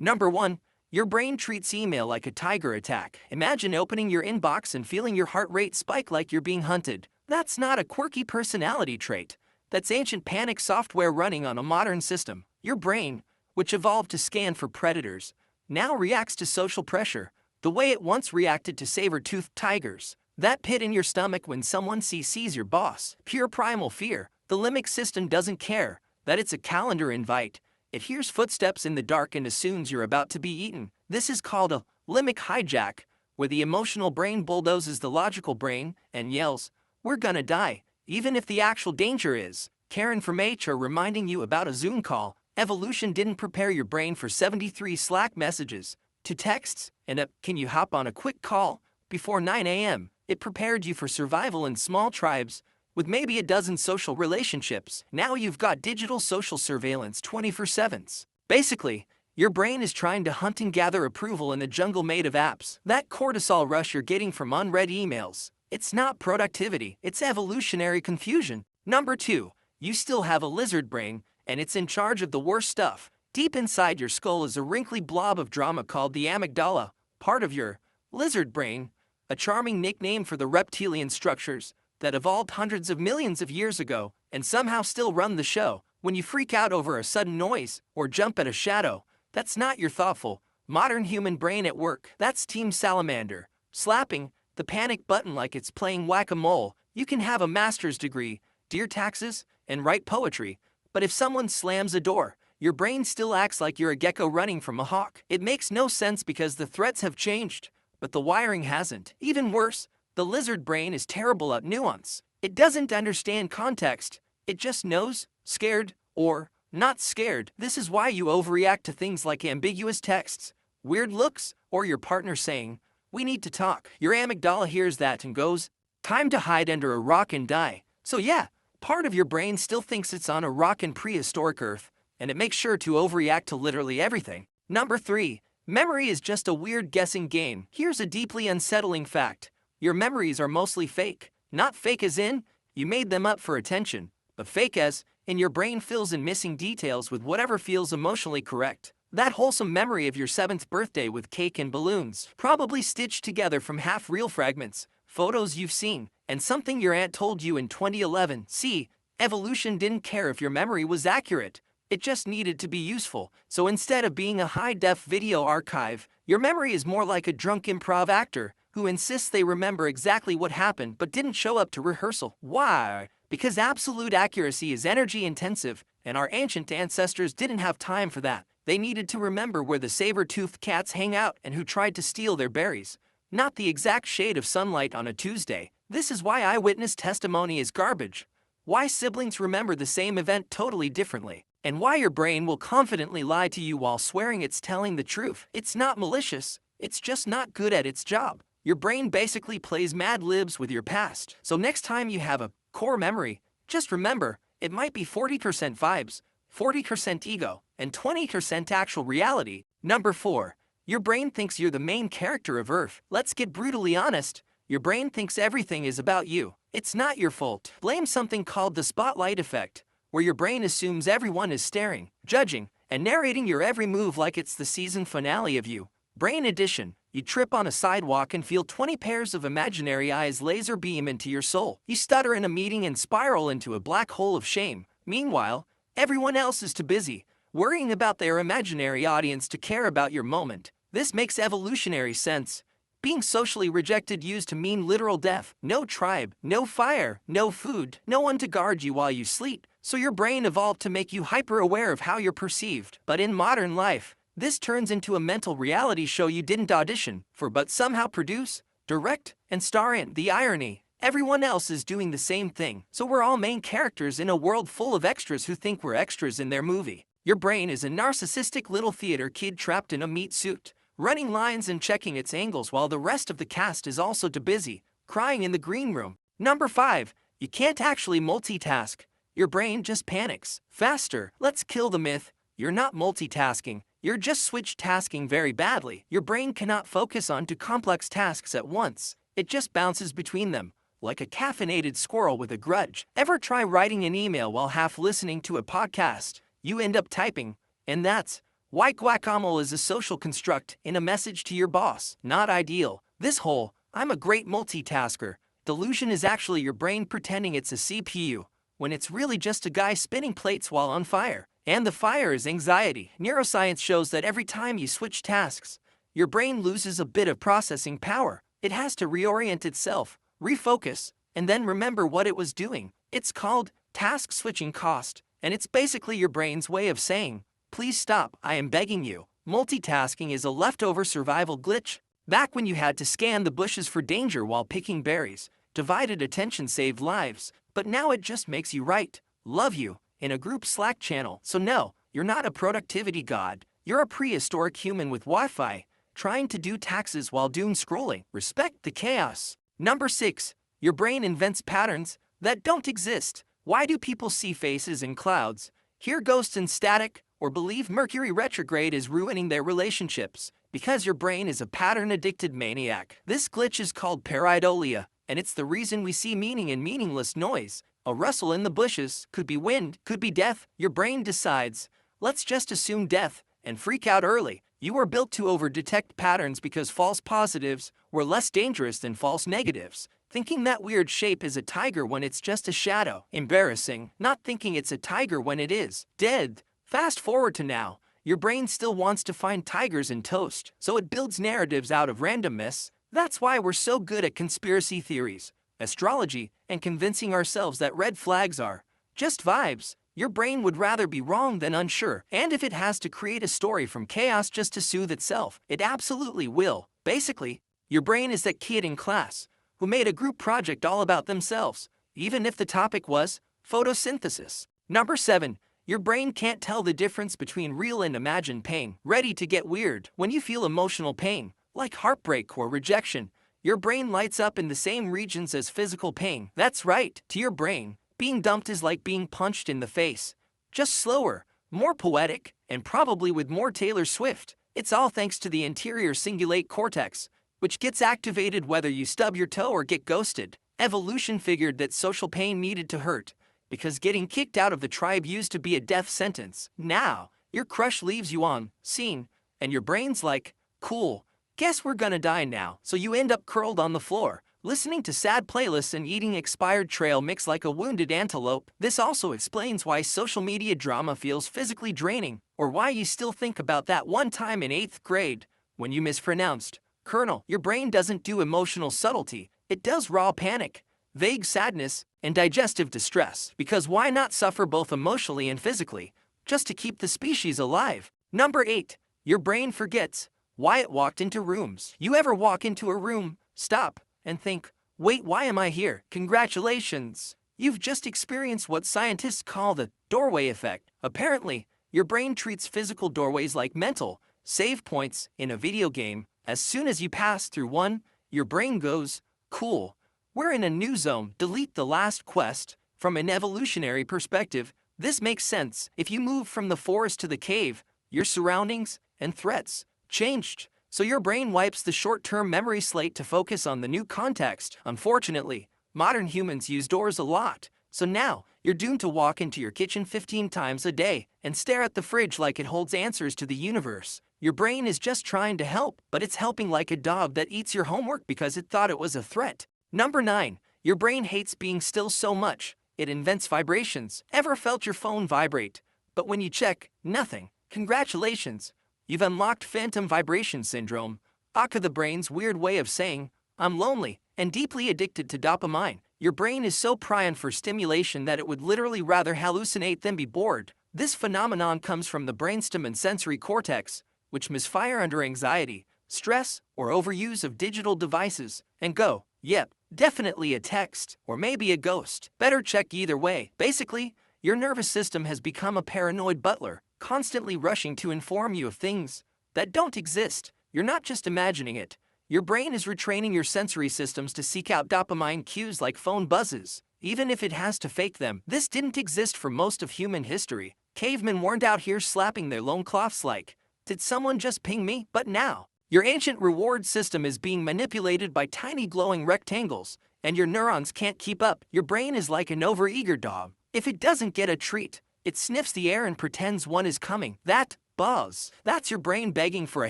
Number 1. Your brain treats email like a tiger attack. Imagine opening your inbox and feeling your heart rate spike like you're being hunted. That's not a quirky personality trait. That's ancient panic software running on a modern system. Your brain, which evolved to scan for predators, now reacts to social pressure the way it once reacted to saber-toothed tigers. That pit in your stomach when someone CCs your boss. Pure primal fear. The limbic system doesn't care that it's a calendar invite. It hears footsteps in the dark and assumes you're about to be eaten. This is called a limbic hijack, where the emotional brain bulldozes the logical brain and yells, "We're gonna die," even if the actual danger is Karen from HR reminding you about a Zoom call. Evolution didn't prepare your brain for 73 Slack messages, to texts, and a "can you hop on a quick call" before 9 a.m. It prepared you for survival in small tribes, with maybe a dozen social relationships. Now you've got digital social surveillance 24/7. Basically, your brain is trying to hunt and gather approval in a jungle made of apps. That cortisol rush you're getting from unread emails, it's not productivity, it's evolutionary confusion. Number 2. You still have a lizard brain, and it's in charge of the worst stuff. Deep inside your skull is a wrinkly blob of drama called the amygdala, part of your lizard brain, a charming nickname for the reptilian structures that evolved hundreds of millions of years ago and somehow still run the show. When you freak out over a sudden noise or jump at a shadow, that's not your thoughtful, modern human brain at work. That's Team Salamander, slapping the panic button like it's playing whack-a-mole. You can have a master's degree, dear taxes, and write poetry, but if someone slams a door, your brain still acts like you're a gecko running from a hawk. It makes no sense because the threats have changed, but the wiring hasn't. Even worse, the lizard brain is terrible at nuance. It doesn't understand context. It just knows, scared, or not scared. This is why you overreact to things like ambiguous texts, weird looks, or your partner saying, "We need to talk." Your amygdala hears that and goes, "Time to hide under a rock and die." So yeah, part of your brain still thinks it's on a rock in prehistoric Earth, and it makes sure to overreact to literally everything. Number 3. Memory is just a weird guessing game. Here's a deeply unsettling fact. Your memories are mostly fake. Not fake as in, you made them up for attention, but fake as in your brain fills in missing details with whatever feels emotionally correct. That wholesome memory of your 7th birthday with cake and balloons, probably stitched together from half-real fragments, photos you've seen, and something your aunt told you in 2011. See, evolution didn't care if your memory was accurate. It just needed to be useful. So instead of being a high-def video archive, your memory is more like a drunk improv actor who insists they remember exactly what happened but didn't show up to rehearsal. Why? Because absolute accuracy is energy-intensive, and our ancient ancestors didn't have time for that. They needed to remember where the saber-toothed cats hang out and who tried to steal their berries, not the exact shade of sunlight on a Tuesday. This is why eyewitness testimony is garbage, why siblings remember the same event totally differently, and why your brain will confidently lie to you while swearing it's telling the truth. It's not malicious, it's just not good at its job. Your brain basically plays Mad Libs with your past. So next time you have a core memory, just remember, it might be 40% vibes, 40% ego, and 20% actual reality. Number 4. Your brain thinks you're the main character of Earth. Let's get brutally honest. Your brain thinks everything is about you. It's not your fault. Blame something called the spotlight effect, where your brain assumes everyone is staring, judging, and narrating your every move like it's the season finale of you. Brain addition. You trip on a sidewalk and feel 20 pairs of imaginary eyes laser beam into your soul. You stutter in a meeting and spiral into a black hole of shame. Meanwhile, everyone else is too busy worrying about their imaginary audience to care about your moment. This makes evolutionary sense. Being socially rejected used to mean literal death. No tribe, no fire, no food, no one to guard you while you sleep. So your brain evolved to make you hyper-aware of how you're perceived. But in modern life, this turns into a mental reality show you didn't audition for but somehow produce, direct, and star in. The irony, everyone else is doing the same thing. So we're all main characters in a world full of extras who think we're extras in their movie. Your brain is a narcissistic little theater kid trapped in a meat suit, running lines and checking its angles while the rest of the cast is also too busy crying in the green room. Number 5. You can't actually multitask. Your brain just panics. Faster. Let's kill the myth. You're not multitasking. You're just switch tasking very badly. Your brain cannot focus on two complex tasks at once. It just bounces between them, like a caffeinated squirrel with a grudge. Ever try writing an email while half listening to a podcast? You end up typing, and that's Why guacamole is a social construct in a message to your boss. Not ideal. This whole, I'm a great multitasker, delusion is actually your brain pretending it's a CPU, when it's really just a guy spinning plates while on fire. And the fire is anxiety. Neuroscience shows that every time you switch tasks, your brain loses a bit of processing power. It has to reorient itself, refocus, and then remember what it was doing. It's called task switching cost, and it's basically your brain's way of saying, please stop, I am begging you. Multitasking is a leftover survival glitch. Back when you had to scan the bushes for danger while picking berries, divided attention saved lives, but now it just makes you write, love you, in a group Slack channel. So no, you're not a productivity god. You're a prehistoric human with Wi-Fi, trying to do taxes while doom scrolling. Respect the chaos. Number 6. Your brain invents patterns that don't exist. Why do people see faces in clouds, hear ghosts in static, or believe Mercury retrograde is ruining their relationships? Because your brain is a pattern-addicted maniac. This glitch is called pareidolia, and it's the reason we see meaning in meaningless noise. A rustle in the bushes, could be wind, could be death. Your brain decides, let's just assume death, and freak out early. You were built to over-detect patterns because false positives were less dangerous than false negatives. Thinking that weird shape is a tiger when it's just a shadow. Embarrassing. Not thinking it's a tiger when it is. Dead. Fast forward to now. Your brain still wants to find tigers in toast, so it builds narratives out of randomness. That's why we're so good at conspiracy theories, astrology, and convincing ourselves that red flags are just vibes. Your brain would rather be wrong than unsure, and if it has to create a story from chaos just to soothe itself, it absolutely will. Basically, your brain is that kid in class who made a group project all about themselves, even if the topic was photosynthesis. Number 7. Your brain can't tell the difference between real and imagined pain. Ready to get weird. When you feel emotional pain, like heartbreak or rejection, your brain lights up in the same regions as physical pain. That's right, to your brain, being dumped is like being punched in the face. Just slower, more poetic, and probably with more Taylor Swift. It's all thanks to the anterior cingulate cortex, which gets activated whether you stub your toe or get ghosted. Evolution figured that social pain needed to hurt, because getting kicked out of the tribe used to be a death sentence. Now, your crush leaves you on scene, and your brain's like, cool, guess we're gonna die now. So you end up curled on the floor, listening to sad playlists and eating expired trail mix like a wounded antelope. This also explains why social media drama feels physically draining, or why you still think about that one time in 8th grade when you mispronounced Colonel. Your brain doesn't do emotional subtlety, it does raw panic, vague sadness, and digestive distress. Because why not suffer both emotionally and physically, just to keep the species alive? Number 8. Your brain forgets why it walked into rooms. You ever walk into a room, stop, and think, wait, why am I here? Congratulations! You've just experienced what scientists call the doorway effect. Apparently, your brain treats physical doorways like mental save points in a video game. As soon as you pass through one, your brain goes, cool, we're in a new zone. Delete the last quest. From an evolutionary perspective, this makes sense. If you move from the forest to the cave, your surroundings and threats changed. So your brain wipes the short-term memory slate to focus on the new context. Unfortunately, modern humans use doors a lot. So now, you're doomed to walk into your kitchen 15 times a day and stare at the fridge like it holds answers to the universe. Your brain is just trying to help, but it's helping like a dog that eats your homework because it thought it was a threat. Number 9. Your brain hates being still so much, it invents vibrations. Ever felt your phone vibrate, but when you check, nothing? Congratulations, you've unlocked phantom vibration syndrome, aka the brain's weird way of saying, I'm lonely and deeply addicted to dopamine. Your brain is so primed for stimulation that it would literally rather hallucinate than be bored. This phenomenon comes from the brainstem and sensory cortex, which misfire under anxiety, stress, or overuse of digital devices, and go, yep, definitely a text, or maybe a ghost. Better check either way. Basically, your nervous system has become a paranoid butler, constantly rushing to inform you of things that don't exist. You're not just imagining it. Your brain is retraining your sensory systems to seek out dopamine cues like phone buzzes, even if it has to fake them. This didn't exist for most of human history. Cavemen weren't out here slapping their loincloths like, did someone just ping me? But now, your ancient reward system is being manipulated by tiny glowing rectangles, and your neurons can't keep up. Your brain is like an overeager dog. If it doesn't get a treat, it sniffs the air and pretends one is coming. That buzz. That's your brain begging for a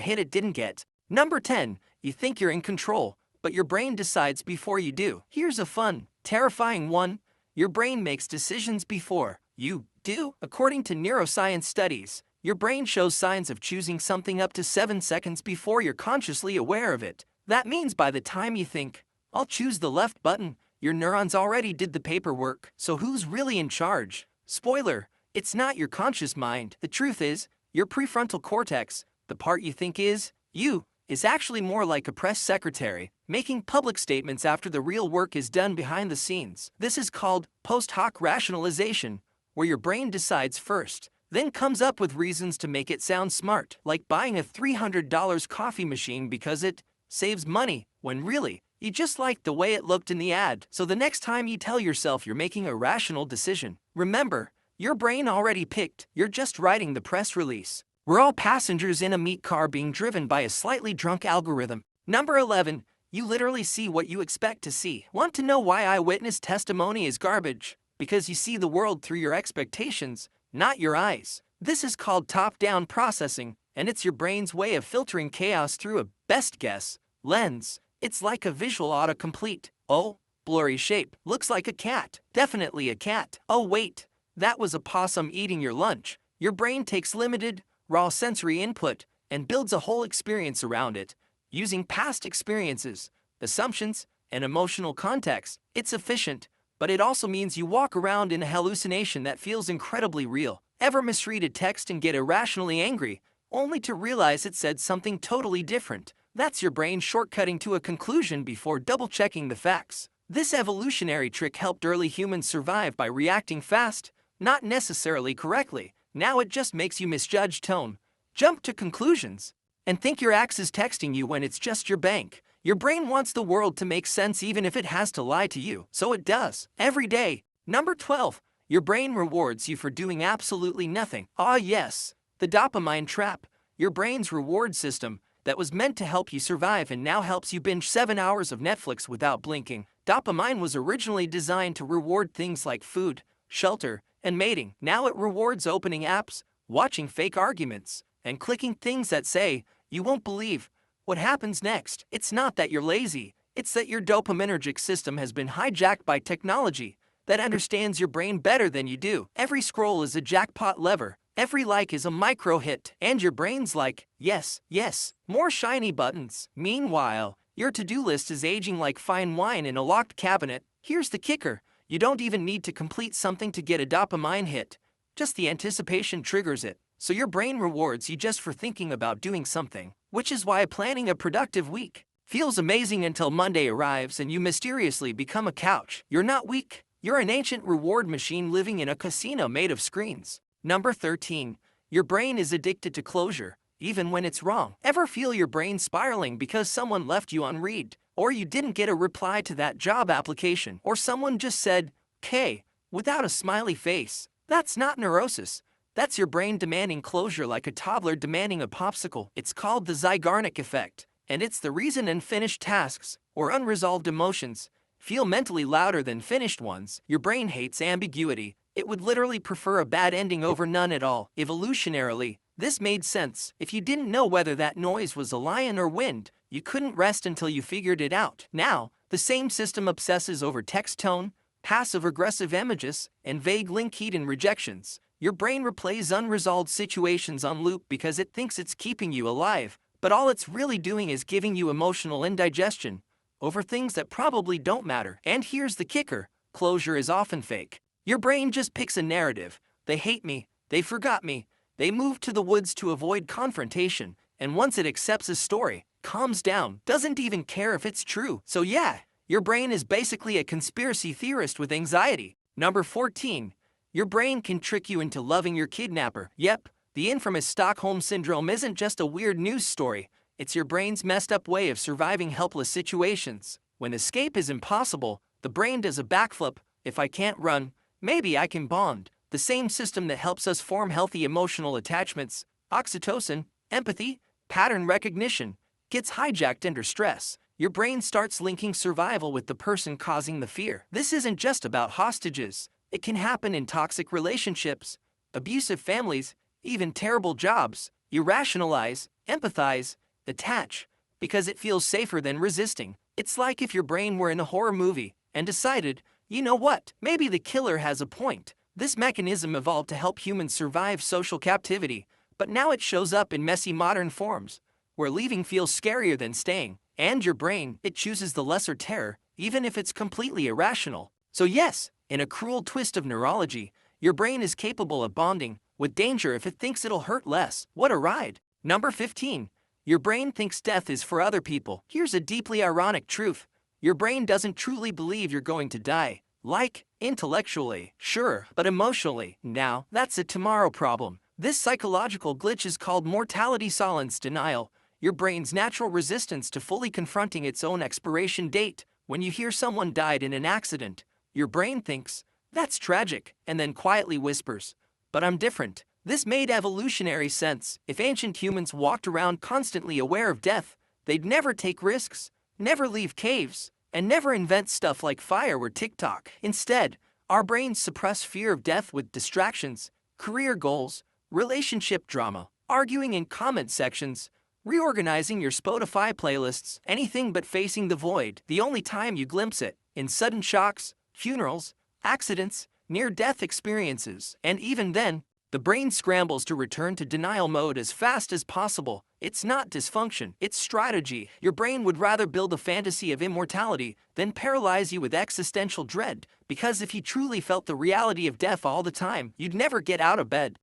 hit it didn't get. Number 10. You think you're in control, but your brain decides before you do. Here's a fun, terrifying one. Your brain makes decisions before you do. According to neuroscience studies, your brain shows signs of choosing something up to 7 seconds before you're consciously aware of it. That means by the time you think, I'll choose the left button, your neurons already did the paperwork. So who's really in charge? Spoiler, it's not your conscious mind. The truth is, your prefrontal cortex, the part you think is you, is actually more like a press secretary, making public statements after the real work is done behind the scenes. This is called post hoc rationalization, where your brain decides first, then comes up with reasons to make it sound smart, like buying a $300 coffee machine because it saves money, when really, you just liked the way it looked in the ad. So the next time you tell yourself you're making a rational decision, remember, your brain already picked, you're just writing the press release. We're all passengers in a meat car being driven by a slightly drunk algorithm. Number 11. You literally see what you expect to see. Want to know why eyewitness testimony is garbage? Because you see the world through your expectations, not your eyes. This is called top-down processing, and it's your brain's way of filtering chaos through a best guess lens. It's like a visual autocomplete. Oh, blurry shape. Looks like a cat. Definitely a cat. Oh wait, that was a possum eating your lunch. Your brain takes limited, raw sensory input and builds a whole experience around it, using past experiences, assumptions, and emotional context. It's efficient, but it also means you walk around in a hallucination that feels incredibly real. Ever misread a text and get irrationally angry, only to realize it said something totally different? That's your brain shortcutting to a conclusion before double-checking the facts. This evolutionary trick helped early humans survive by reacting fast, not necessarily correctly. Now it just makes you misjudge tone, jump to conclusions, and think your ex is texting you when it's just your bank. Your brain wants the world to make sense even if it has to lie to you, so it does. Every day. Number 12. Your brain rewards you for doing absolutely nothing. Ah yes, the dopamine trap. Your brain's reward system that was meant to help you survive and now helps you binge 7 hours of Netflix without blinking. Dopamine was originally designed to reward things like food, shelter, and mating. Now it rewards opening apps, watching fake arguments, and clicking things that say, you won't believe what happens next. It's not that you're lazy, it's that your dopaminergic system has been hijacked by technology that understands your brain better than you do. Every scroll is a jackpot lever, every like is a micro hit, and your brain's like, yes, yes, more shiny buttons. Meanwhile, your to-do list is aging like fine wine in a locked cabinet. Here's the kicker. You don't even need to complete something to get a dopamine hit. Just the anticipation triggers it. So your brain rewards you just for thinking about doing something. Which is why planning a productive week feels amazing until Monday arrives and you mysteriously become a couch. You're not weak. You're an ancient reward machine living in a casino made of screens. Number 13. Your brain is addicted to closure, even when it's wrong. Ever feel your brain spiraling because someone left you unread? Or you didn't get a reply to that job application, or someone just said, "K," without a smiley face? That's not neurosis. That's your brain demanding closure like a toddler demanding a popsicle. It's called the Zeigarnik effect, and it's the reason unfinished tasks, or unresolved emotions, feel mentally louder than finished ones. Your brain hates ambiguity. It would literally prefer a bad ending over none at all. Evolutionarily, this made sense. If you didn't know whether that noise was a lion or wind, you couldn't rest until you figured it out. Now, the same system obsesses over text tone, passive-aggressive images, and vague link hidden rejections. Your brain replays unresolved situations on loop because it thinks it's keeping you alive, but all it's really doing is giving you emotional indigestion over things that probably don't matter. And here's the kicker. Closure is often fake. Your brain just picks a narrative. They hate me. They forgot me. They moved to the woods to avoid confrontation. And once it accepts a story, calms down, doesn't even care if it's true. So yeah, your brain is basically a conspiracy theorist with anxiety. Number 14. Your brain can trick you into loving your kidnapper. Yep, the infamous Stockholm Syndrome isn't just a weird news story. It's your brain's messed up way of surviving helpless situations. When escape is impossible, the brain does a backflip. If I can't run, maybe I can bond. The same system that helps us form healthy emotional attachments, oxytocin, empathy, pattern recognition, gets hijacked under stress. Your brain starts linking survival with the person causing the fear. This isn't just about hostages. It can happen in toxic relationships, abusive families, even terrible jobs. You rationalize, empathize, attach, because it feels safer than resisting. It's like if your brain were in a horror movie and decided, you know what, maybe the killer has a point. This mechanism evolved to help humans survive social captivity, but now it shows up in messy modern forms, where leaving feels scarier than staying, and your brain, it chooses the lesser terror, even if it's completely irrational. So yes, in a cruel twist of neurology, your brain is capable of bonding with danger if it thinks it'll hurt less. What a ride! Number 15. Your brain thinks death is for other people. Here's a deeply ironic truth. Your brain doesn't truly believe you're going to die. Like, intellectually, sure, but emotionally, now, that's a tomorrow problem. This psychological glitch is called mortality silence denial, your brain's natural resistance to fully confronting its own expiration date. When you hear someone died in an accident, your brain thinks, that's tragic, and then quietly whispers, but I'm different. This made evolutionary sense. If ancient humans walked around constantly aware of death, they'd never take risks, never leave caves, and never invent stuff like fire or TikTok. Instead, our brains suppress fear of death with distractions, career goals, relationship drama, arguing in comment sections, reorganizing your Spotify playlists, anything but facing the void. The only time you glimpse it, in sudden shocks, funerals, accidents, near-death experiences, and even then, the brain scrambles to return to denial mode as fast as possible. It's not dysfunction, it's strategy. Your brain would rather build a fantasy of immortality than paralyze you with existential dread, because if you truly felt the reality of death all the time, you'd never get out of bed.